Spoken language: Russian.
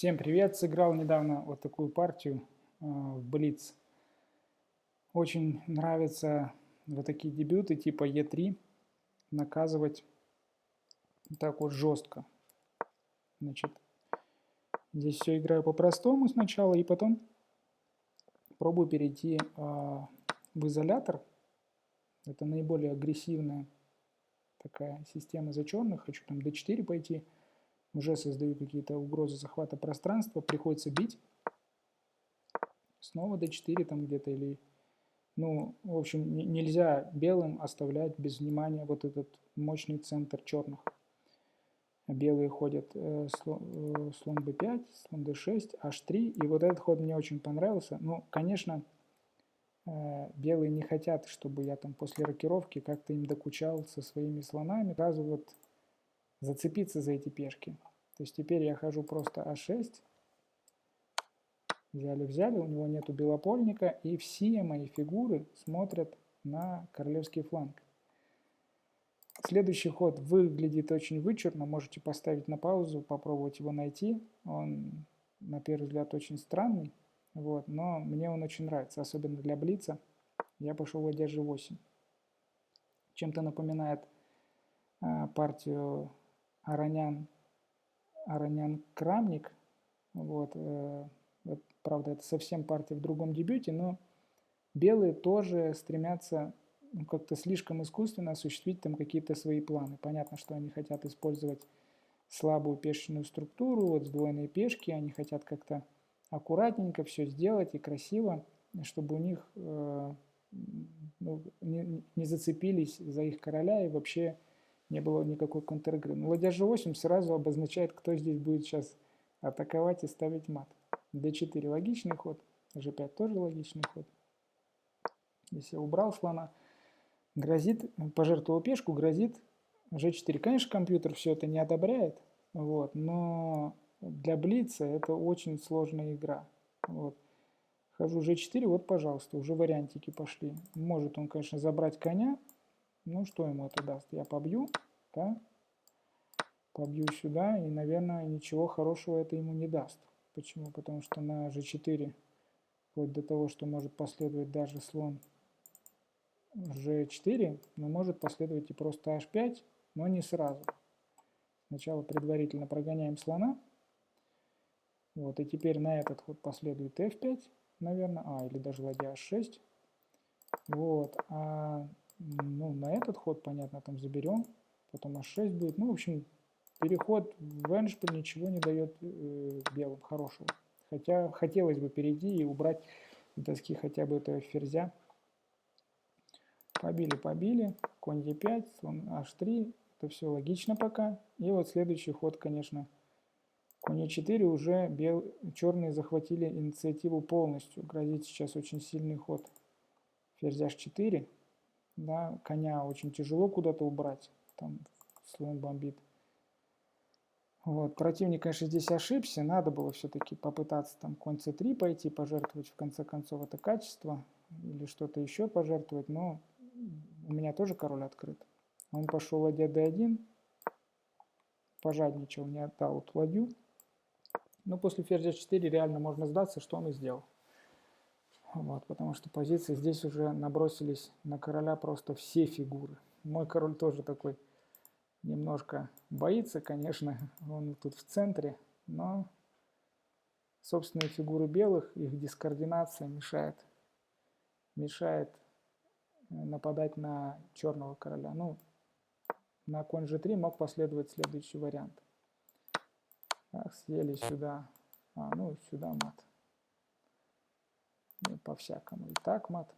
Всем привет! Сыграл недавно вот такую партию в Блиц. Очень нравятся вот такие дебюты типа Е3 наказывать так вот жестко. Значит, здесь все играю по-простому сначала и потом пробую перейти в изолятор. Это наиболее агрессивная такая система за черных. Хочу там d4 пойти. Уже создаю какие-то угрозы захвата пространства. Приходится бить. Снова d4 там где-то или... Ну, в общем, нельзя белым оставлять без внимания вот этот мощный центр черных. Белые ходят слон b5, слон d6, h3. И вот этот ход мне очень понравился. Ну, конечно, белые не хотят, чтобы я там после рокировки как-то им докучал со своими слонами. Сразу вот зацепиться за эти пешки. То есть теперь я хожу просто а6. Взяли, у него нету белопольника, и все мои фигуры смотрят на королевский фланг. Следующий ход выглядит очень вычурно, можете поставить на паузу, попробовать его найти. Он, на первый взгляд, очень странный, вот, но мне он очень нравится, особенно для блица. Я пошел ладья g8. Чем-то напоминает партию Аронян-Крамник. Вот, правда, это совсем партия в другом дебюте, но белые тоже стремятся как-то слишком искусственно осуществить там какие-то свои планы. Понятно, что они хотят использовать слабую пешечную структуру, вот сдвоенные пешки, они хотят как-то аккуратненько все сделать и красиво, чтобы у них не зацепились за их короля и вообще не было никакой контр-игры. Но ладья g8 сразу обозначает, кто здесь будет сейчас атаковать и ставить мат. d4 логичный ход, g5 тоже логичный ход. Здесь я убрал слона. Грозит, пожертвовал пешку, грозит g4. Конечно, компьютер все это не одобряет, вот, но для блица это очень сложная игра. Вот. Хожу g4, вот, пожалуйста, уже вариантики пошли. Может он, конечно, забрать коня. Ну, что ему это даст? Я побью, да? Побью сюда, и, наверное, ничего хорошего это ему не даст. Почему? Потому что на g4, вплоть до того, что может последовать даже слон g4, но может последовать и просто h5, но не сразу. Сначала предварительно прогоняем слона. Вот, и теперь на этот ход последует f5, наверное, или даже ладья h6. Вот, ну, на этот ход, понятно, там заберем, потом h6 будет. Ну, в общем, переход в эндшпиль ничего не дает белым хорошего. Хотя хотелось бы перейти и убрать с доски хотя бы этого ферзя. Побили, конь e5, слон h3, это все логично пока. И вот следующий ход, конечно, конь e4, уже черные захватили инициативу полностью. Грозит сейчас очень сильный ход ферзь h4. Да, коня очень тяжело куда-то убрать, там слон бомбит. Вот, противник, конечно, здесь ошибся, надо было все-таки попытаться там конь c3 пойти, пожертвовать в конце концов это качество, или что-то еще пожертвовать, но у меня тоже король открыт. Он пошел ладья d1, пожадничал, не отдал эту ладью. Но после ферзя 4 реально можно сдаться, что он и сделал. Вот, потому что позиции здесь уже набросились на короля просто все фигуры. Мой король тоже такой немножко боится, конечно, он тут в центре, но собственные фигуры белых, их дискоординация мешает нападать на черного короля. Ну, на конь g3 мог последовать следующий вариант. Так, съели сюда, ну, сюда мат. По-всякому. И так мат.